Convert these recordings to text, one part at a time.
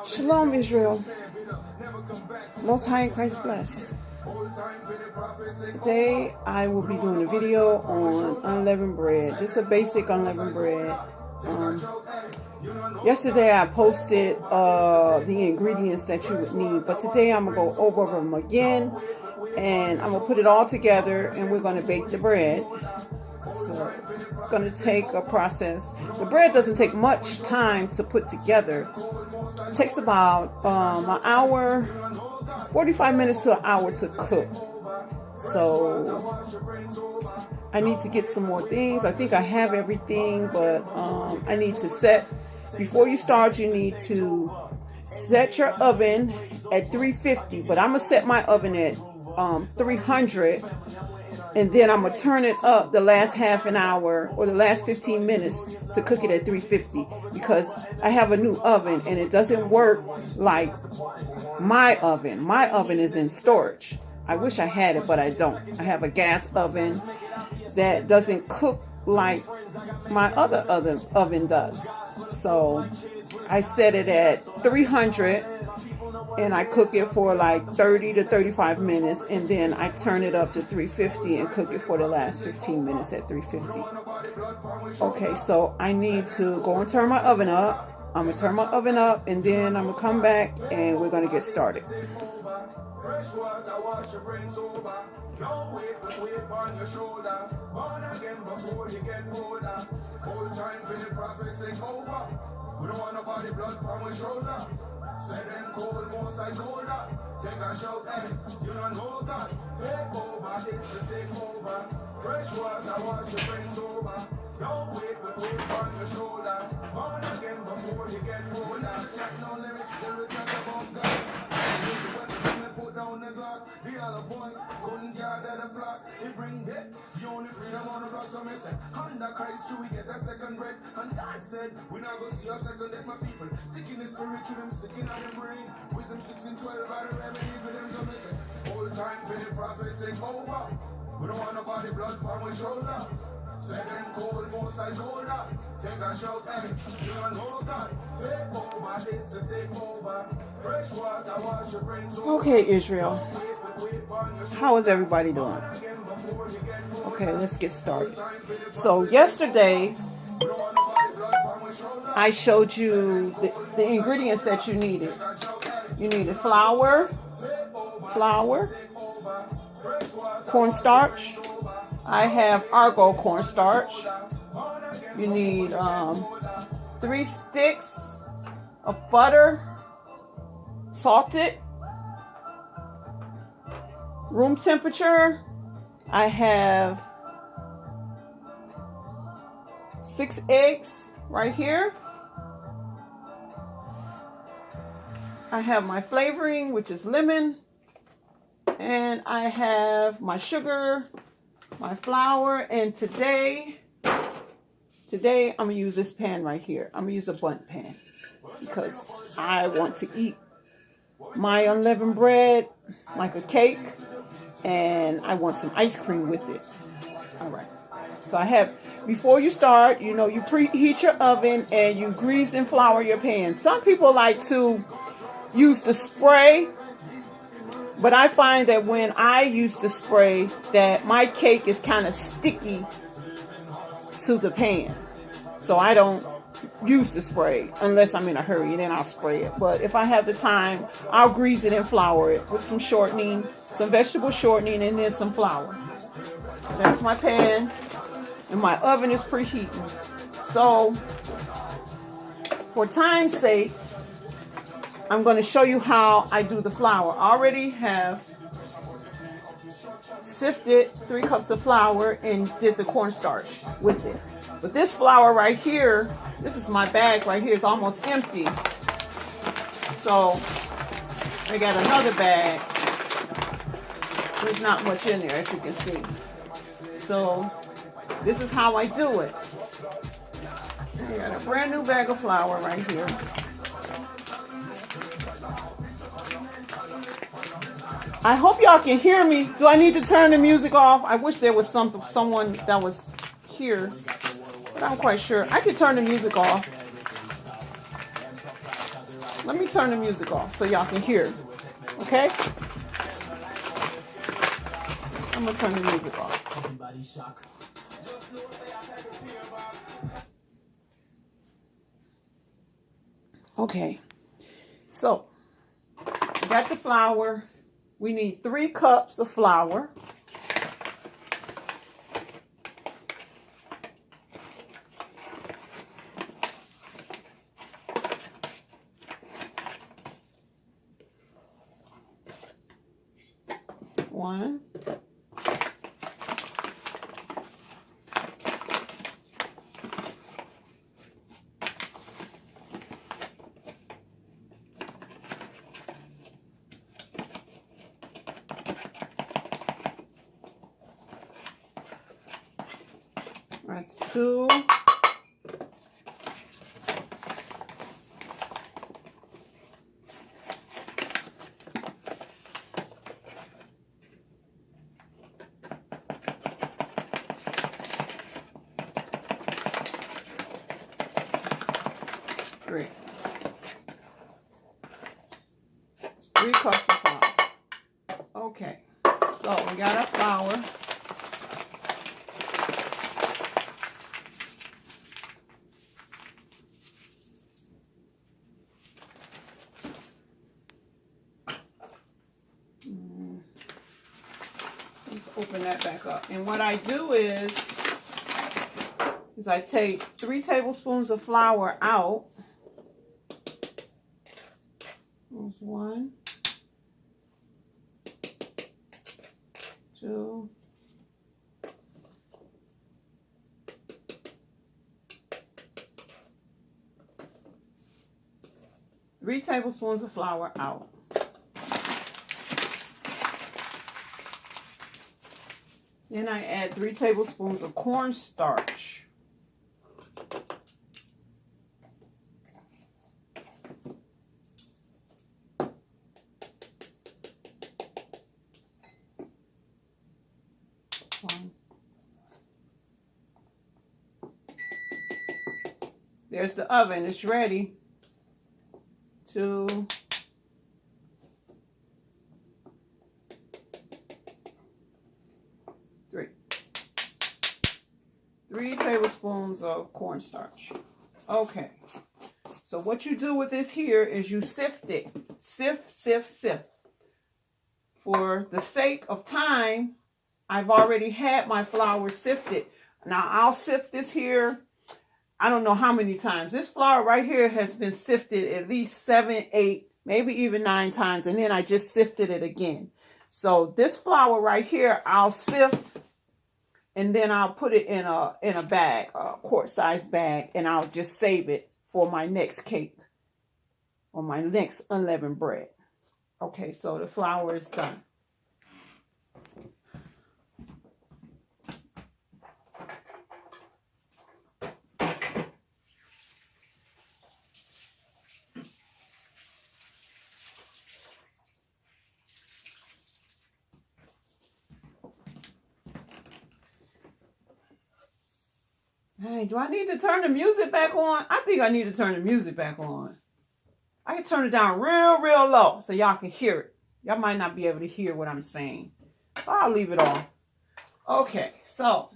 Shalom, Israel. Most High in Christ bless. Today I will be doing a video on unleavened bread. Just a basic unleavened bread. Yesterday I posted the ingredients that you would need, but today I'm going to go over them again, and I'm going to put it all together, and we're going to bake the bread. So it's going to take a process. The bread doesn't take much time to put together. It takes about an hour, 45 minutes to an hour to cook. So I need to get some more things. I think I have everything, but I need to set. Before you start, you need to set your oven at 350, but I'm going to set my oven at 300, and then I'm going to turn it up the last half an hour or the last 15 minutes to cook it at 350, because I have a new oven and it doesn't work like my oven. My oven is in storage. I wish I had it, but I don't. I have a gas oven that doesn't cook like my other oven does. So I set it at 300 and I cook it for like 30 to 35 minutes, and then I turn it up to 350 and cook it for the last 15 minutes at 350. Okay, so I need to go and turn my oven up. I'm gonna turn my oven up, and then I'm gonna come back and we're gonna get started. Fresh water, wash your brains over. Don't wait on your shoulder. Born again before you get older. Whole time for the prophecy over. We don't want nobody blood from my shoulder. Say them cold, most I colder. Take a shout, hey, you don't know God. Take over, it's to take over. Fresh water, wash your brains over. Don't wait on your shoulder. Born again before you get older. Check no limits, till we talk about God. Put down the Glock, the other point, couldn't gather the flock. It bring death, the only freedom on the block. So me say, under Christ true, we get a second breath. And God said, we not go see a second death, my people. Sick in the spirit, to them sick in the brain. Wisdom 6 and 12, by the remedy for them. So me say, whole time for the prophecy over. We don't want nobody blood on my shoulder. Say them cold, most I colder. Take a shout, hey, you don't know God. Take over, it's to take over. Fresh water, wash your brains over. Okay, Israel. How is everybody doing? Okay, let's get started. So yesterday, I showed you the ingredients that you needed. You needed flour, cornstarch. I have Argo cornstarch. You need 3 sticks of butter, salted, room temperature. I have 6 eggs right here. I have my flavoring, which is lemon, and I have my sugar, my flour, and today I'm gonna use this pan right here. I'm gonna use a bundt pan because I want to eat my unleavened bread like a cake, and I want some ice cream with it. All right. So I have, before you start, you know, you preheat your oven and you grease and flour your pan. Some people like to use the spray, but I find that when I use the spray, that my cake is kind of sticky to the pan. So I don't use the spray unless I'm in a hurry, and then I'll spray it. But if I have the time, I'll grease it and flour it with some shortening, some vegetable shortening, and then some flour. That's my pan, and my oven is preheating. So for time's sake, I'm going to show you how I do the flour. I already have sifted 3 cups of flour and did the cornstarch with it. But this flour right here, this is my bag right here, it's almost empty. So I got another bag. There's not much in there, as you can see. So this is how I do it. I got a brand new bag of flour right here. I hope y'all can hear me. Do I need to turn the music off? I wish there was someone that was here, but I'm quite sure. I could turn the music off. Let me turn the music off so y'all can hear. Okay? I'm going to turn the music off. Okay. So, we got the flour. We need 3 cups of flour. One. That's 2. Three. It's 3 cups of flour. Okay, so we got our flour. Let's open that back up. And what I do is I take 3 tablespoons of flour out. There's 1, 2, 3 tablespoons of flour out. Then I add 3 tablespoons of cornstarch. There's the oven. It's ready. 2. 3. 3 tablespoons of cornstarch. Okay. So what you do with this here is you sift it. Sift, sift, sift. For the sake of time, I've already had my flour sifted. Now I'll sift this here. I don't know how many times. This flour right here has been sifted at least 7, 8, maybe even 9 times. And then I just sifted it again. So this flour right here, I'll sift. And then I'll put it in a bag, a quart-sized bag. And I'll just save it for my next cake. Or my next unleavened bread. Okay, so the flour is done. Hey, do I need to turn the music back on? I think I need to turn the music back on. I can turn it down real, real low so y'all can hear it. Y'all might not be able to hear what I'm saying. I'll leave it on. Okay, so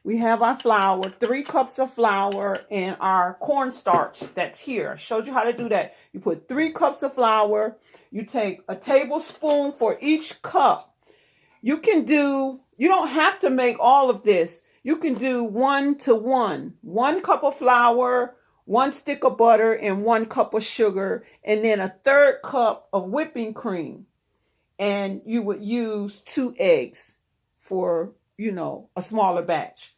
we have our flour, 3 cups of flour, and our cornstarch that's here. I showed you how to do that. You put 3 cups of flour. You take a tablespoon for each cup. You don't have to make all of this. You can do 1 to 1. 1 cup of flour, 1 stick of butter, and 1 cup of sugar, and then a 1/3 cup of whipping cream. And you would use 2 eggs for, a smaller batch.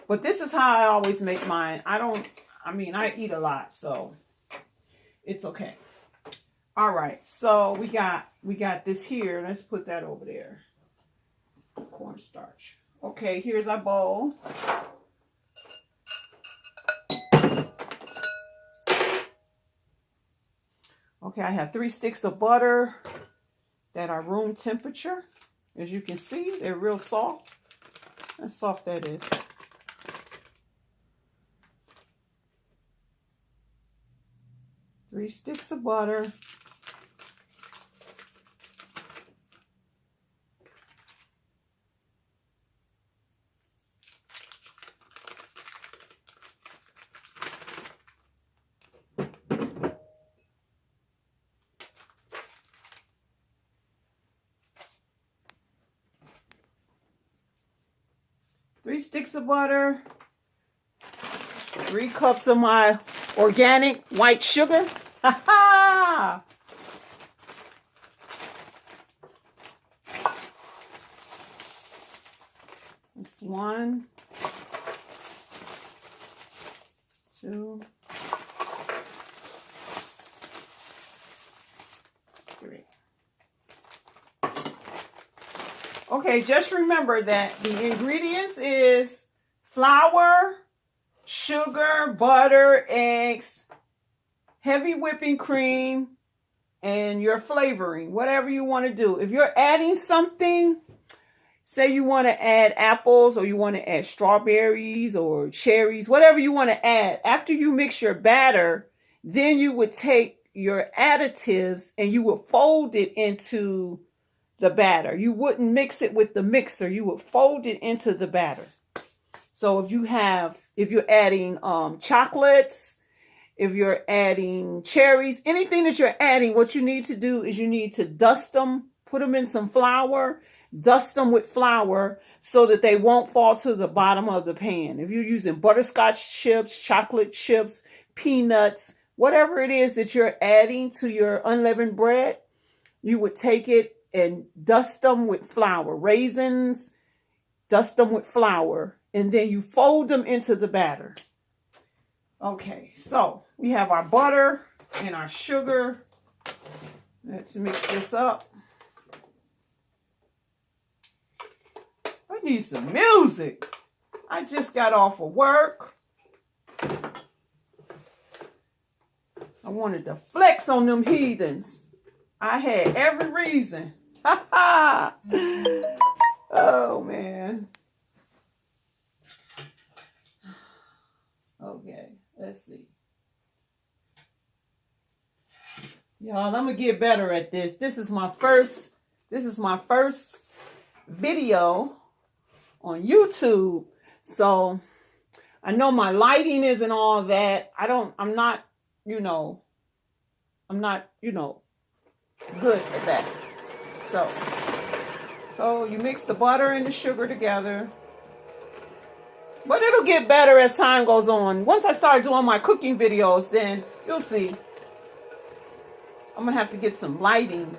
But this is how I always make mine. I eat a lot, so it's okay. All right, so we got this here. Let's put that over there. Cornstarch. Okay, here's our bowl. Okay, I have 3 sticks of butter that are room temperature. As you can see, they're real soft. How soft that is. Three sticks of butter. Three sticks of butter. 3 cups of my organic white sugar. Ha ha! It's 1, 2, 3. Okay, just remember that the ingredients is flour, sugar, butter, eggs, heavy whipping cream, and your flavoring, whatever you want to do. If you're adding something, say you want to add apples or you want to add strawberries or cherries, whatever you want to add, after you mix your batter, then you would take your additives and you would fold it into the batter. You wouldn't mix it with the mixer. You would fold it into the batter. So if you're adding chocolates, if you're adding cherries, anything that you're adding, what you need to do is you need to dust them, put them in some flour, dust them with flour so that they won't fall to the bottom of the pan. If you're using butterscotch chips, chocolate chips, peanuts, whatever it is that you're adding to your unleavened bread, you would take it and dust them with flour. Raisins, dust them with flour, and then you fold them into the batter. Okay, so we have our butter and our sugar. Let's mix this up. I need some music. I just got off of work. I wanted to flex on them heathens. I had every reason. Ha ha! Oh, man. Okay, let's see. Y'all, I'm gonna get better at this. This is my first video on YouTube. So I know my lighting isn't all that. I'm not good at that. So you mix the butter and the sugar together. But it'll get better as time goes on. Once I start doing my cooking videos, then you'll see. I'm going to have to get some lighting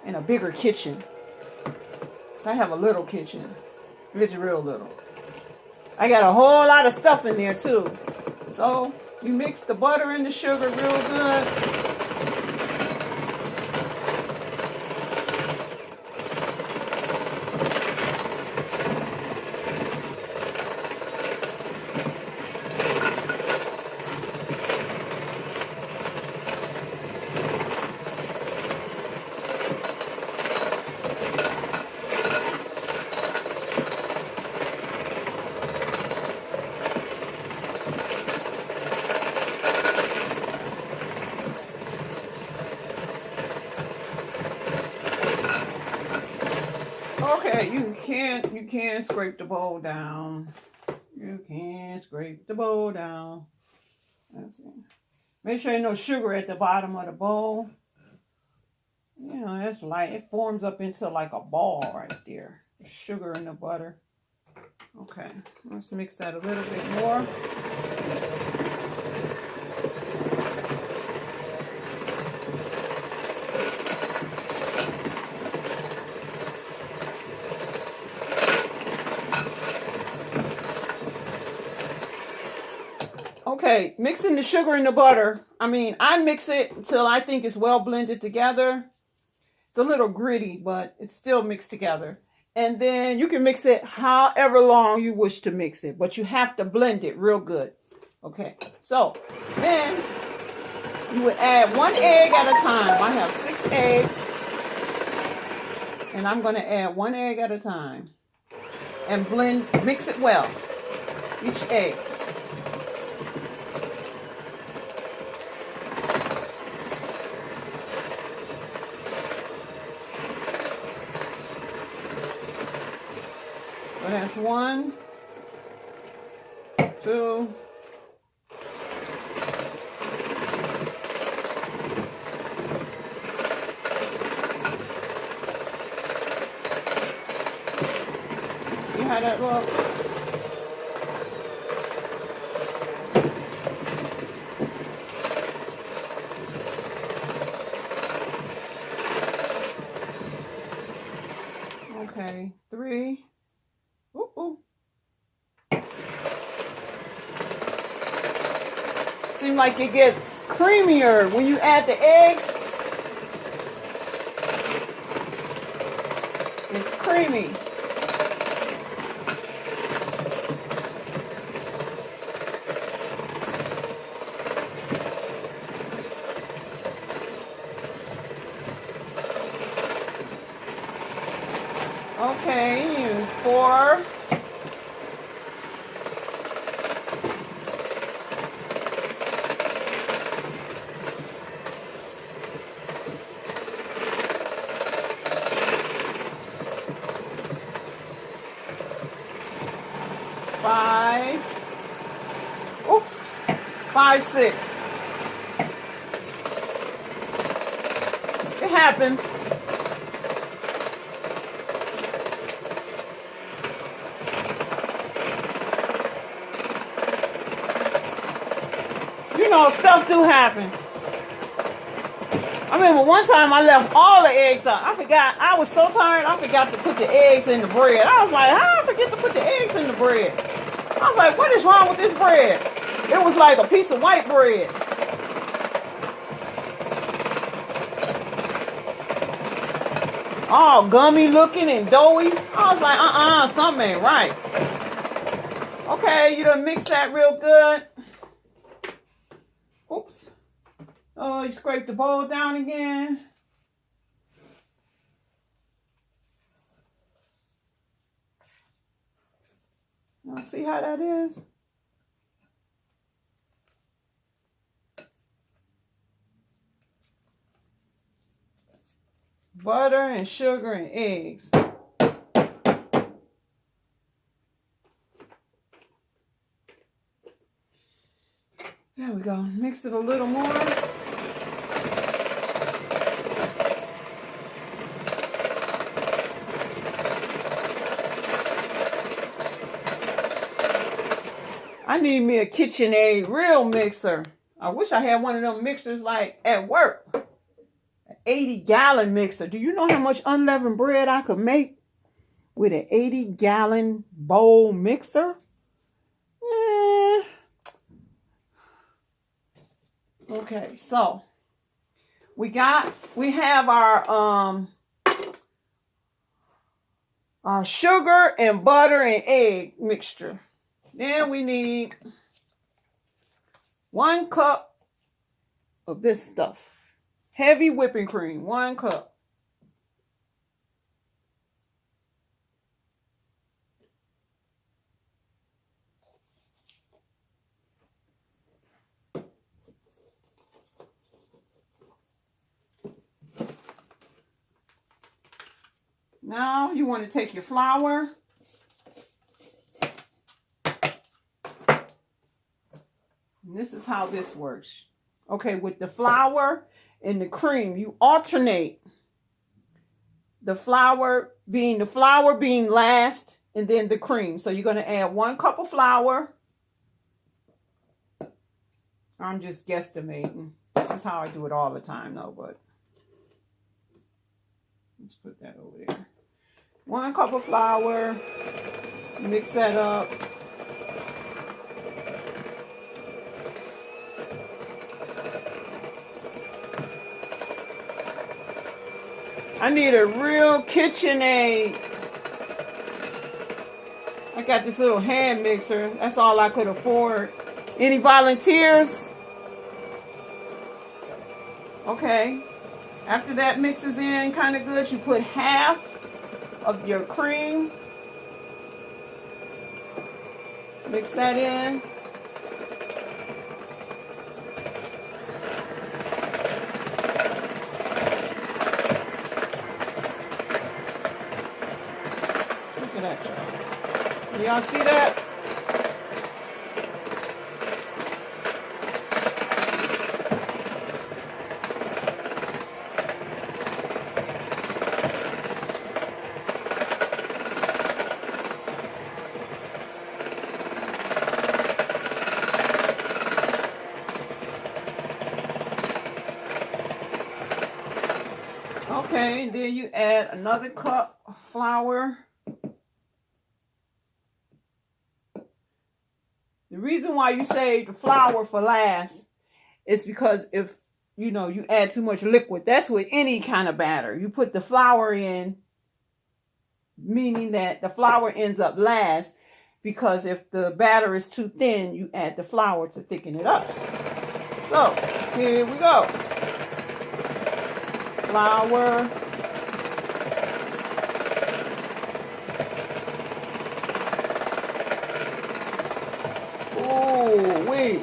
and a bigger kitchen. So I have a little kitchen. It's real little. I got a whole lot of stuff in there too. So you mix the butter and the sugar real good. Okay, you can scrape the bowl down. You can scrape the bowl down. Let's see. Make sure there's no sugar at the bottom of the bowl. You know, that's like, it forms up into like a ball right there. The sugar and the butter. Okay, let's mix that a little bit more. Okay, mixing the sugar and the butter. I mix it until I think it's well blended together. It's a little gritty, but it's still mixed together. And then you can mix it however long you wish to mix it, but you have to blend it real good. Okay, so then You would add 1 egg at a time. I have 6 eggs. And I'm going to add 1 egg at a time. And mix it well. Each egg. So that's 1, 2, 3. How that looks. Okay, 3. Ooh. Seems like it gets creamier when you add the eggs. It's creamy. Okay, 4. Oops. 5, 6. It happens. You know, stuff do happen. I remember one time I left all the eggs out. I forgot. I was so tired, I forgot to put the eggs in the bread. I was like, how did I forget to put the eggs in the bread? I was like, what is wrong with this bread? It was like a piece of white bread. All gummy looking and doughy. I was like, something ain't right. Okay, you done mix that real good. Oops. Oh, you scrape the bowl down again. Now see how that is? Butter and sugar and eggs. There we go. Mix it a little more. I need me a KitchenAid real mixer. I wish I had one of them mixers like at work. An 80-gallon mixer. Do you know how much unleavened bread I could make with an 80-gallon bowl mixer? Okay, so we have our sugar and butter and egg mixture. Then we need 1 cup of this stuff. Heavy whipping cream, 1 cup. Now you want to take your flour. And this is how this works. Okay, with the flour and the cream, you alternate. The flour being last, and then the cream. So you're going to add 1 cup of flour. I'm just guesstimating. This is how I do it all the time, though, but let's put that over there. 1 cup of flour. Mix that up. I need a real KitchenAid. I got this little hand mixer. That's all I could afford. Any volunteers? Okay. After that mixes in kind of good, you put half of your cream. Mix that in. Look at that, y'all. Y'all see that? Okay, and then you add another cup of flour. The reason why you save the flour for last is because if you add too much liquid, that's with any kind of batter. You put the flour in, meaning that the flour ends up last, because if the batter is too thin, you add the flour to thicken it up. So, here we go. Flour. Ooh, wait.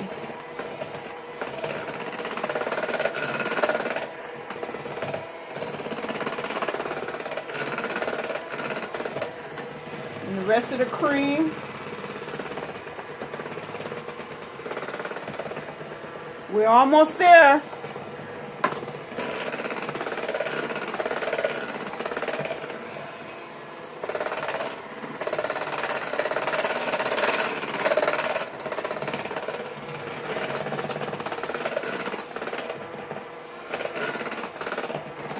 And the rest of the cream. We're almost there.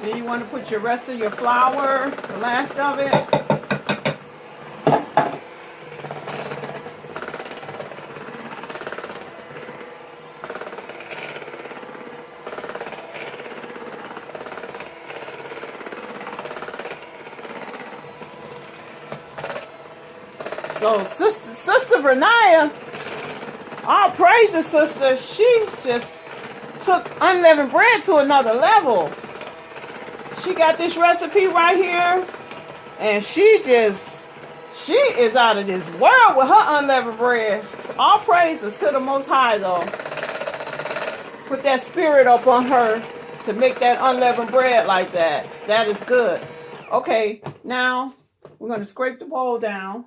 Then you want to put your rest of your flour, the last of it. So Sister Renaya, all praises, sister. She just took unleavened bread to another level. She got this recipe right here, and she is out of this world with her unleavened bread. All praises to the Most High, though. Put that spirit up on her to make that unleavened bread like that. That is good. Okay, now we're going to scrape the bowl down.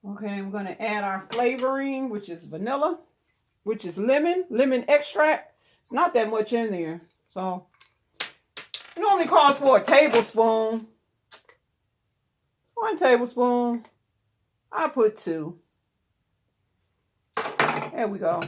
Okay, we're going to add our flavoring, which is vanilla, which is lemon extract. It's not that much in there. So, it only calls for a tablespoon. 1 tablespoon. I put 2. There we go.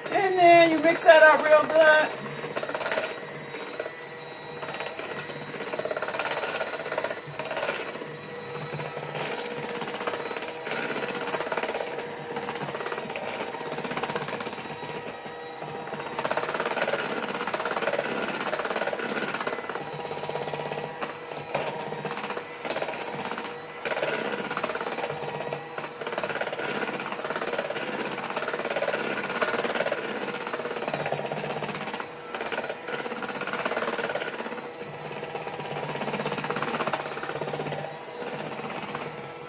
And then you mix that up real good.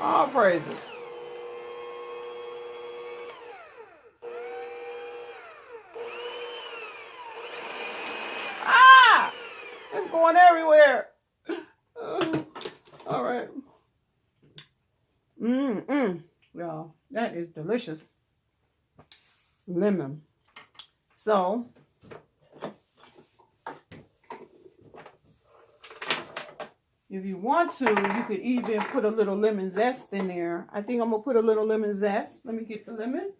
All praises. Ah! It's going everywhere. All right. Y'all, that is delicious. Lemon. So, If you want to, you could even put a little lemon zest in there. I think I'm going to put a little lemon zest. Let me get the lemon.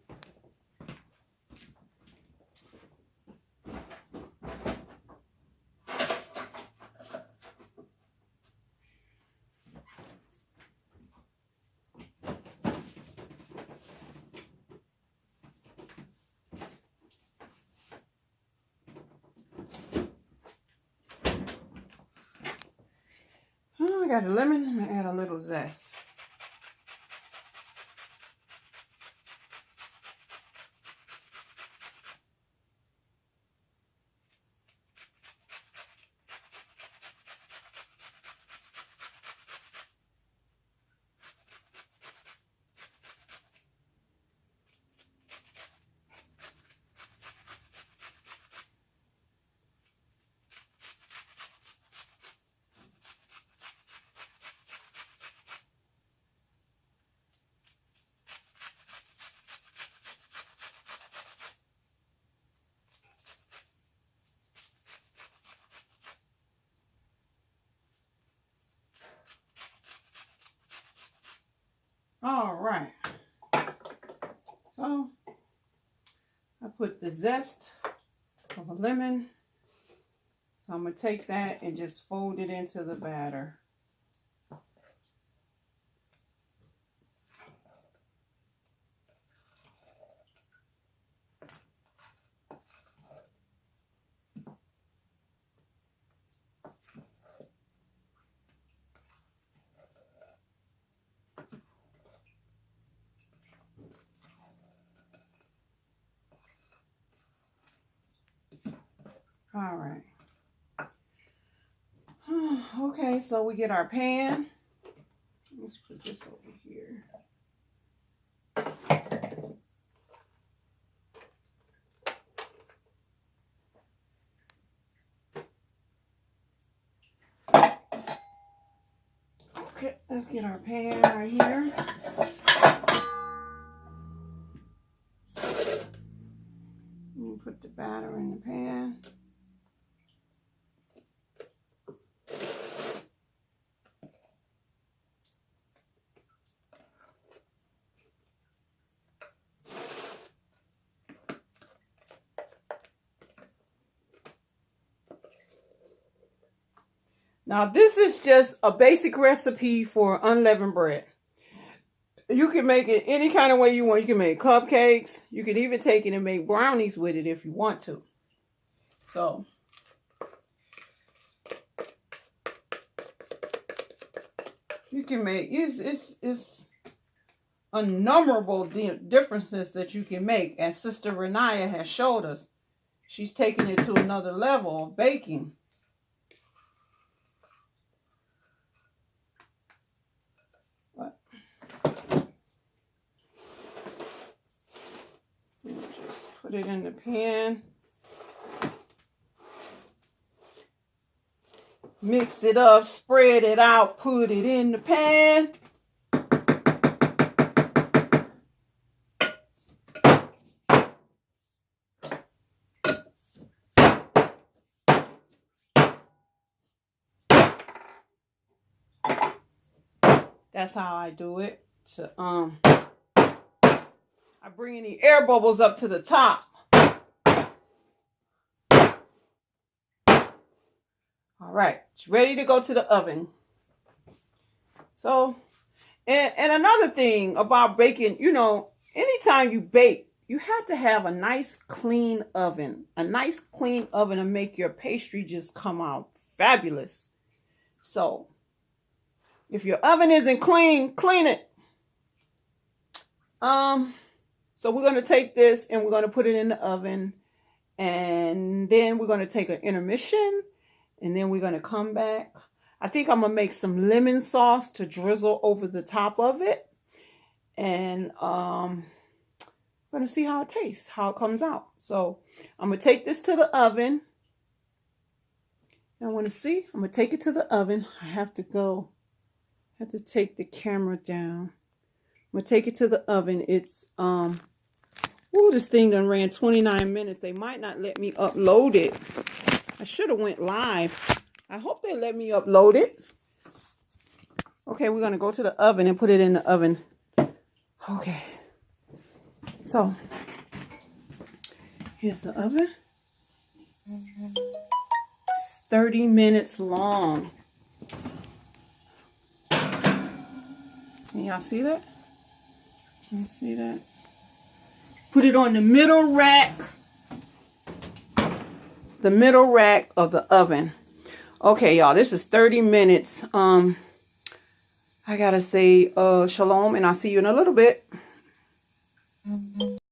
Oh, I got a lemon. I'm going to add a little zest. All right. So I put the zest of a lemon. So I'm going to take that and just fold it into the batter. All right. Okay, so we get our pan. Let's put this over here. Okay, let's get our pan right here. And put the batter in the pan. Now, this is just a basic recipe for unleavened bread. You can make it any kind of way you want. You can make cupcakes. You can even take it and make brownies with it if you want to. So, you can make, it's innumerable differences that you can make. As Sister Renaya has showed us, she's taking it to another level of baking. Just put it in the pan. Mix it up, spread it out, put it in the pan. That's how I do it. I bring any air bubbles up to the top. All right, it's ready to go to the oven. So, and another thing about baking, you know, anytime you bake, you have to have a nice clean oven. A nice clean oven to make your pastry just come out fabulous. So, if your oven isn't clean, clean it. So we're going to take this and we're going to put it in the oven. And then we're going to take an intermission. And then we're going to come back. I think I'm going to make some lemon sauce to drizzle over the top of it. And I'm going to see how it tastes, how it comes out. So I'm going to take this to the oven. I want to see. I'm going to take it to the oven. I have to take the camera down. I'm going to take it to the oven. It's, this thing done ran 29 minutes. They might not let me upload it. I should have went live. I hope they let me upload it. Okay, we're going to go to the oven and put it in the oven. Okay. So, here's the oven. It's 30 minutes long. Can y'all see that? Can you see that? Put it on the middle rack. The middle rack of the oven. Okay, y'all, this is 30 minutes. I gotta say shalom, and I'll see you in a little bit.